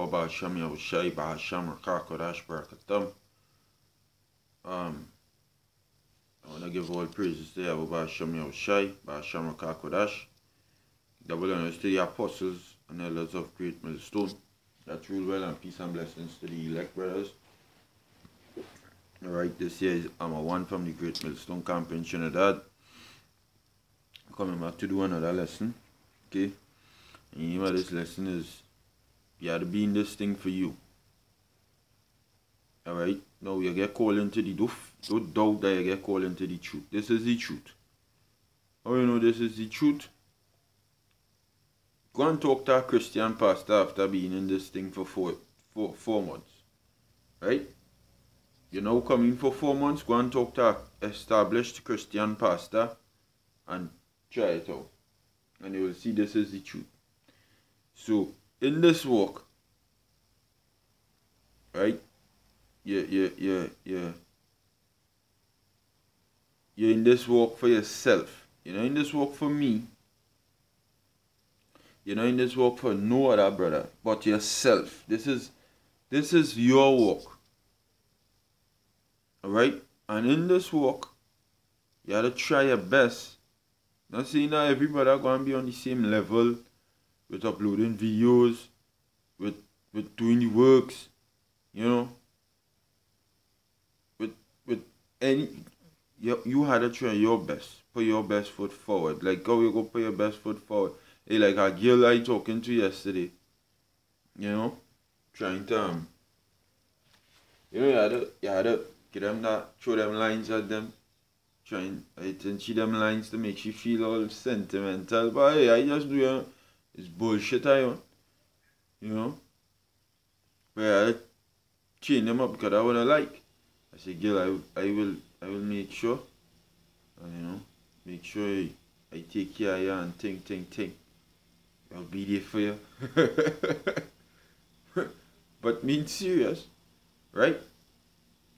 Yahweh Ba'asham Yahushai Ba'asham Rakakodash Barakatam. I want to give all praises to Yahweh Ba'asham Yahushai Ba'asham Rakakodash. Double honors to the apostles and elders of Great Millstone that rule well, and peace and blessings to the elect brothers. Alright, this year is I'm a one from the Great Millstone Camp in Trinidad. Coming back to do another lesson. Okay. And the name of this lesson is you have to be in this thing for you. Alright. Now you get called into the doof. Don't doubt that you get called into the truth. This is the truth. How you know this is the truth? Go and talk to a Christian pastor after being in this thing for four months. Right? You're now coming for 4 months. Go and talk to an established Christian pastor and try it out. And you will see this is the truth. So, in this walk, right? You're in this walk for yourself. You're not in this walk for me. You're not in this walk for no other brother, but yourself. This is your walk. Alright? And in this walk, you have to try your best. Not saying that every brother going to be on the same level with uploading videos, with doing the works, you know. With any, you had to try your best. Put your best foot forward. Like how you go put your best foot forward. Hey, like a girl I talking to yesterday, you know, trying to, you had to get them that, throw them lines at them, trying to teach them lines to make she feel all sentimental. But hey, I just do it's bullshit I want, you know. But I had to chain them up because I wanna like. I said, girl, I will make sure, you know, make sure I take care of you and ting. I'll be there for you. But being serious, right?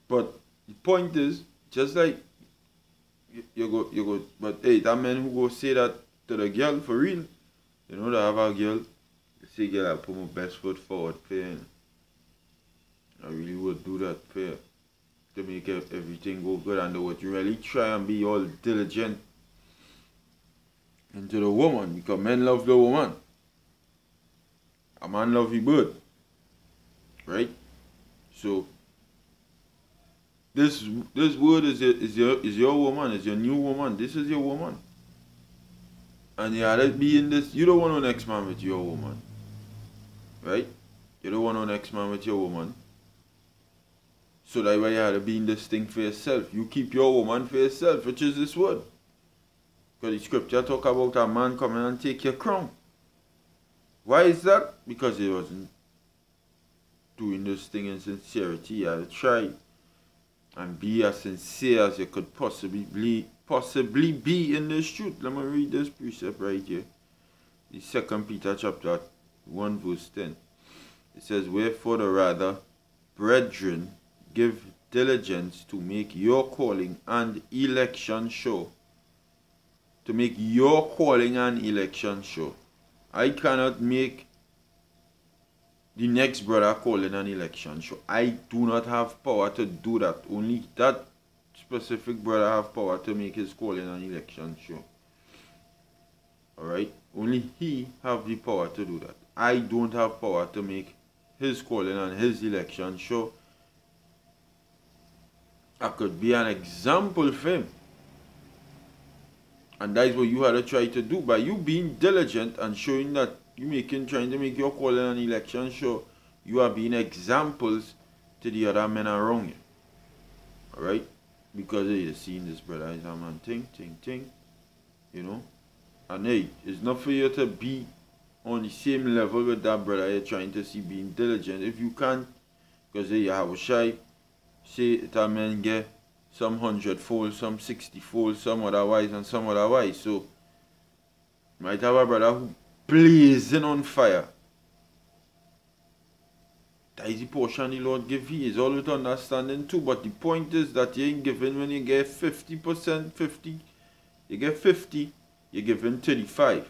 But the point is, just like you go, but hey, that man who go say that to the girl for real, you know, that have a girl, you say, girl, I put my best foot forward for you. I really would do that for you to make everything go good, and what you really try and be all diligent into the woman, because men love the woman. A man love the bird. Right? So this word is your woman, is your new woman. This is your woman. And you had to be in this. You don't want no next man with your woman. Right? You don't want no next man with your woman. So that's why you had to be in this thing for yourself. You keep your woman for yourself, which is this word. Because the scripture talk about a man coming and take your crown. Why is that? Because he wasn't doing this thing in sincerity. You had to try and be as sincere as you could possibly be in this truth. Let me read this precept right here. The 2 Peter chapter 1 verse 10. It says, wherefore the rather, brethren, give diligence to make your calling and election sure. To make your calling and election sure. I cannot make the next brother calling an election sure. I do not have power to do that. Only that specific brother have power to make his calling and election sure. Alright? Only he have the power to do that. I don't have power to make his calling and his election sure. I could be an example for him. And that is what you had to try to do. By you being diligent and showing that trying to make your calling and election sure, you are being examples to the other men around you. Alright? Because hey, you're seeing this brother is a man ting. You know? And hey, it's not for you to be on the same level with that brother you're trying to see being diligent. If you can't, because hey, you have a shy, say that man get some 100-fold, some 60-fold, some otherwise, and some otherwise. So, might have a brother who blazing on fire. That is the portion the Lord give you. It's all with understanding too. But the point is that you ain't giving when you get 50%, 50. You get 50, you give him 35.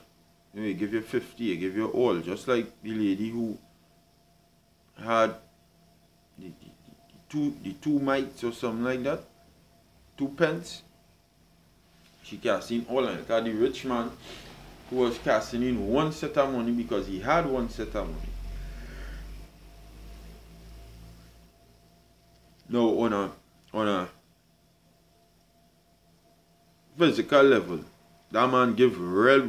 You give you 50, you give you all. Just like the lady who two mites or something like that, 2 pence. She cast in all of it. Because the rich man who was casting in one set of money because he had one set of money. Now on a physical level, that man give way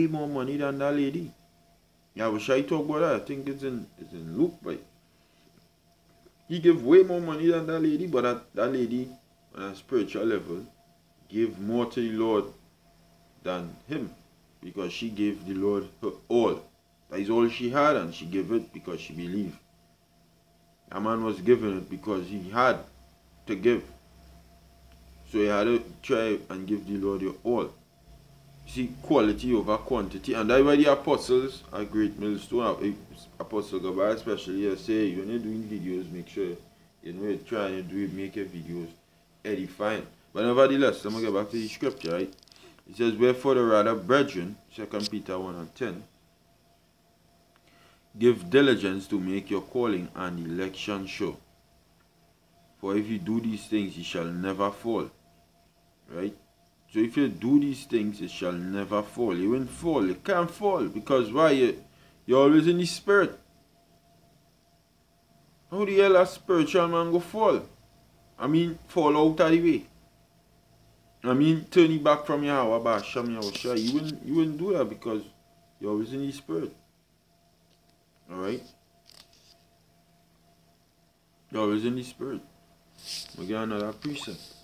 more money than that lady. Yeah, I wish I talk about that. I think it's in Luke, but he give way more money than that lady, but that lady on a spiritual level gave more to the Lord than him, because she gave the Lord her all. That is all she had, and she gave it because she believed. A man was giving it because he had to give. So he had to try and give the Lord your all. See, quality over quantity. And that's why the apostles are great millstone. Apostle Gabay especially say, when you're doing videos, make sure you know you're trying to do it, make your videos edifying. But nevertheless, I'm going to get back to the scripture, right? It says, wherefore the rather, brethren, 2 Peter 1:10, give diligence to make your calling and election sure. For if you do these things, you shall never fall. Right? So if you do these things, you shall never fall. You won't fall. You can't fall. Because why? You're always in the spirit. How the hell a spiritual man go fall? I mean, fall out of the way. I mean, turn it back from your hour, you wouldn't do that because you're always in the spirit. Alright? You're always in the spirit. We get another precept.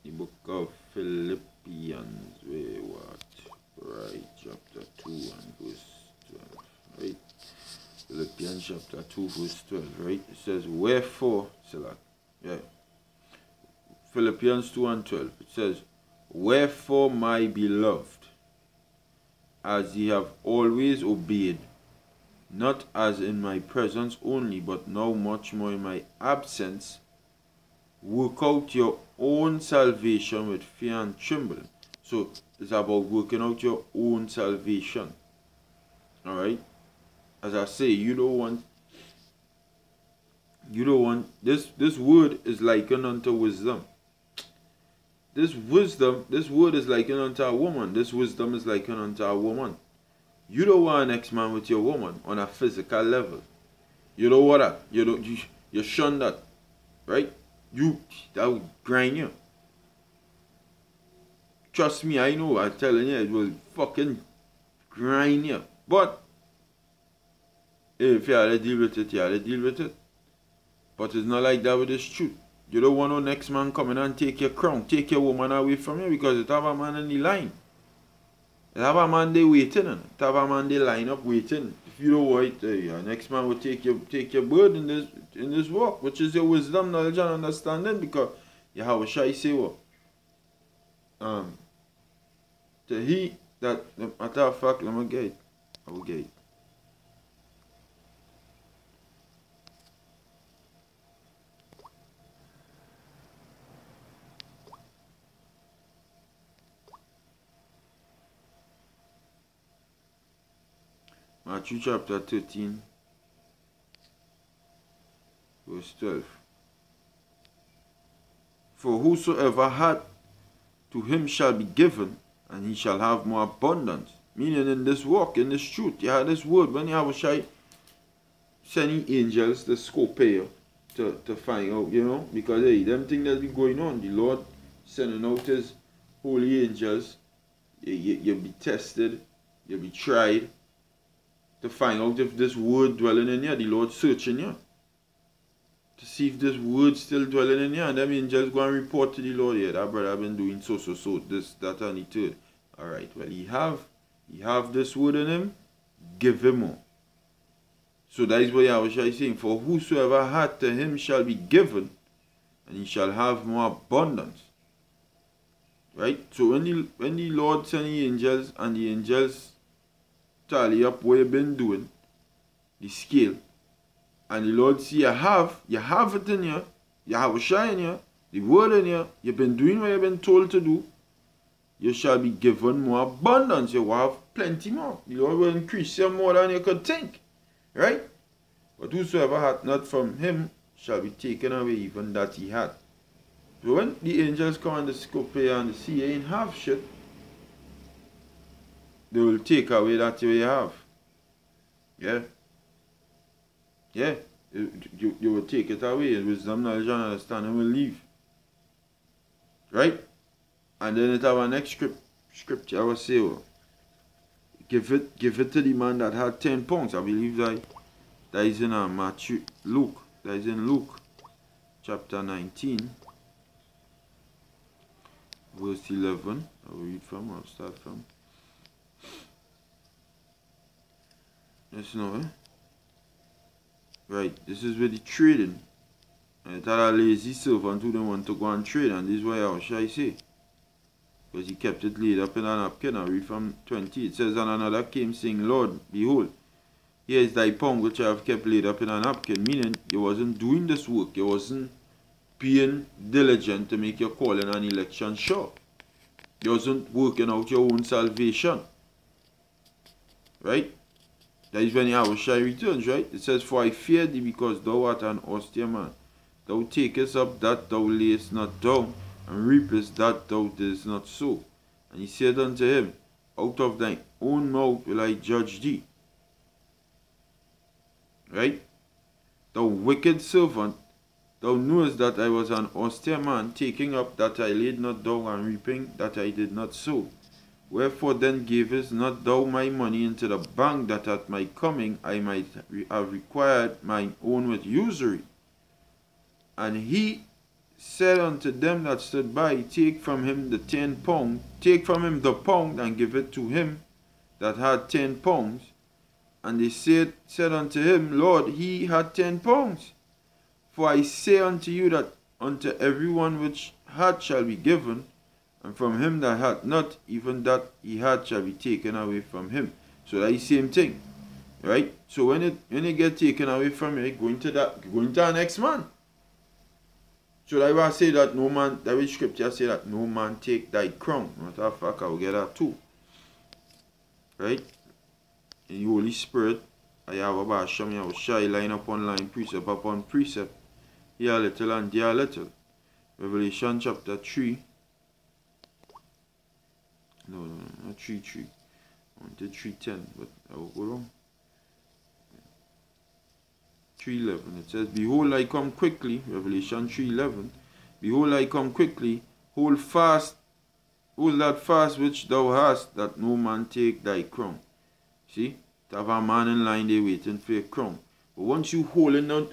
The book of Philippians, where what? Right, chapter 2 and verse 12. Right? Philippians chapter 2 verse 12, right? It says, wherefore, yeah. Philippians 2 and 12. It says, wherefore, my beloved, as ye have always obeyed, not as in my presence only, but now much more in my absence, work out your own salvation with fear and trembling. So it's about working out your own salvation. Alright? As I say, you don't want this word is likened unto wisdom. This word is likened unto a woman. This wisdom is likened unto a woman. You don't want an ex-man with your woman on a physical level. You don't want that. You shun that. Right? That would grind you. Trust me, I know. I'm telling you, it will fucking grind you. But if you have to deal with it, you have to deal with it. But it's not like that with this truth. You don't want no next man coming and take your crown, take your woman away from you, because it have a man in the line. It have a man there waiting. It have a man there line up waiting. If you don't want it, your next man will take your bird in this walk, which is your wisdom, knowledge, and understanding, because you have a shy say what? To he that, matter of fact, let me get it. I will get it. Matthew chapter 13, verse 12. For whosoever hath, to him shall be given, and he shall have more abundance. Meaning in this walk, in this truth, you have this word. When you have a shy, sending angels to scope you to find out, you know, because hey, them things that be going on, the Lord sending out his holy angels, you'll be tested, you'll be tried, to find out if this word dwelling in you, the Lord searching you. To see if this word still dwelling in you, and them angels go and report to the Lord, yeah, that brother been doing so, this, that, and the third. Alright, well, he have this word in him, give him more. So that is what Yahushua is saying, for whosoever hath, to him shall be given, and he shall have more abundance. Right? So when the Lord send the angels, and the angels tally up what you've been doing, the scale, and the Lord see you have it in you, you have a shine in you, the word in you, you've been doing what you've been told to do, you shall be given more abundance. You will have plenty more. The Lord will increase you more than you could think. Right? But whosoever hath not from him shall be taken away even that he had. So when the angels come and the scorpion and the sea, you ain't have shit, they will take away that you have. Yeah. Yeah. You will take it away. Wisdom, knowledge, and understanding will leave. Right? And then it have a next scripture I will say, well, give it to the man that had 10 pounds. I believe that is in Luke. That is in Luke chapter 19. Verse 11. I'll read from, I'll start from. Yes, no, Right, this is where the trading. And it had a lazy servant who didn't want to go and trade, and this is why I shall say. Because he kept it laid up in a napkin. I read from 20. It says, and another came saying, Lord, behold, here is thy pound which I have kept laid up in a napkin. Meaning, you wasn't doing this work. You wasn't being diligent to make your calling and election sure. You wasn't working out your own salvation. Right? That is when Yahushua returns, right? It says, for I fear thee because thou art an austere man. Thou takest up that thou layest not down, and reapest that thou didst not sow. And he said unto him, out of thine own mouth will I judge thee. Right? Thou wicked servant, thou knewest that I was an austere man, taking up that I laid not down, and reaping that I did not sow. Wherefore then gavest not thou my money into the bank, that at my coming I might have required mine own with usury? And he said unto them that stood by, take from him the 10 pounds, take from him the pound, and give it to him that had 10 pounds. And they said unto him, Lord, he had 10 pounds. For I say unto you that unto every one which hath shall be given, and from him that hath not, even that he had shall be taken away from him. So that is the same thing. Right? So when it get taken away from you, going to the next man. So I will say that no man, that which scripture say that no man take thy crown. Matter of fact, I will get that too. Right? In the Holy Spirit, I have a basham, I will shy line upon line, precept upon precept. Here a little and there a little. Revelation chapter 3. No, not 3:3. I wanted 3:10, but I will go wrong. 3:11. It says, behold, I come quickly. Revelation 3:11. Behold, I come quickly. Hold that fast which thou hast, that no man take thy crown. See? To have a man in line there waiting for your crown. But once you holding on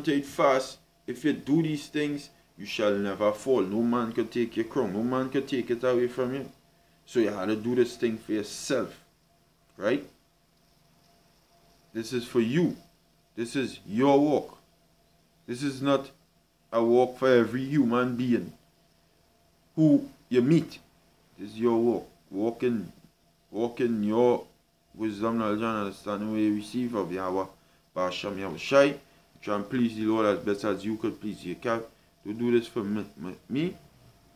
to it fast, if you do these things, you shall never fall. No man can take your crown. No man can take it away from you. So you have to do this thing for yourself. Right? This is for you. This is your walk. This is not a walk for every human being who you meet. This is your walk. Walk in your wisdom, knowledge, and understanding where you receive of Yahweh, Basham Yahushai. Try and please the Lord as best as you could please your cat. To do this for me.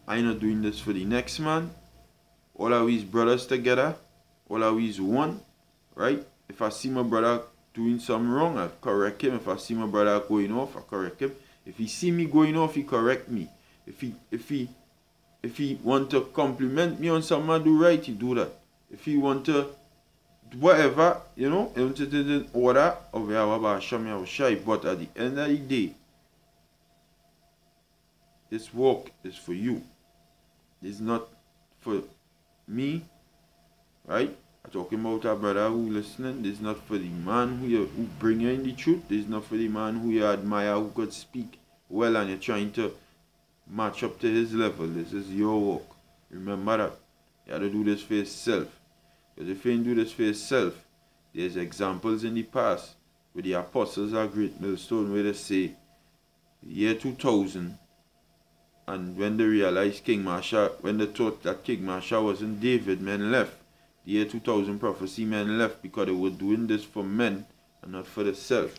I'm not doing this for the next man. All of we brothers together. All of we one. Right? If I see my brother doing something wrong, I correct him. If I see my brother going off, I correct him. If he see me going off, he correct me. If he want to compliment me on something I do right, he do that. If he want to whatever, you know, he want to do in order of Yahweh Basham Yahushai. But at the end of the day, this walk is for you. It's not for me, right? I'm talking about a brother who listening. This is not for the man who bring you in the truth. This is not for the man who you admire, who could speak well and you're trying to match up to his level. This is your walk. Remember that. You have to do this for yourself. Because if you ain't do this for yourself, there's examples in the past where the apostles are great millstone where they say, year 2000, and when they realized when they thought that King Masha wasn't David, men left. The year 2000 prophecy, men left because they were doing this for men and not for themselves.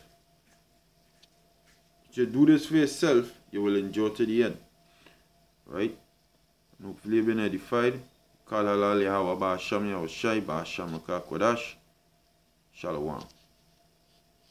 If you do this for yourself, you will endure to the end. Right? And hopefully you've been edified, Kal halal Yahweh Ba'asham Yahushai Ba'asham Kodash. Shalom.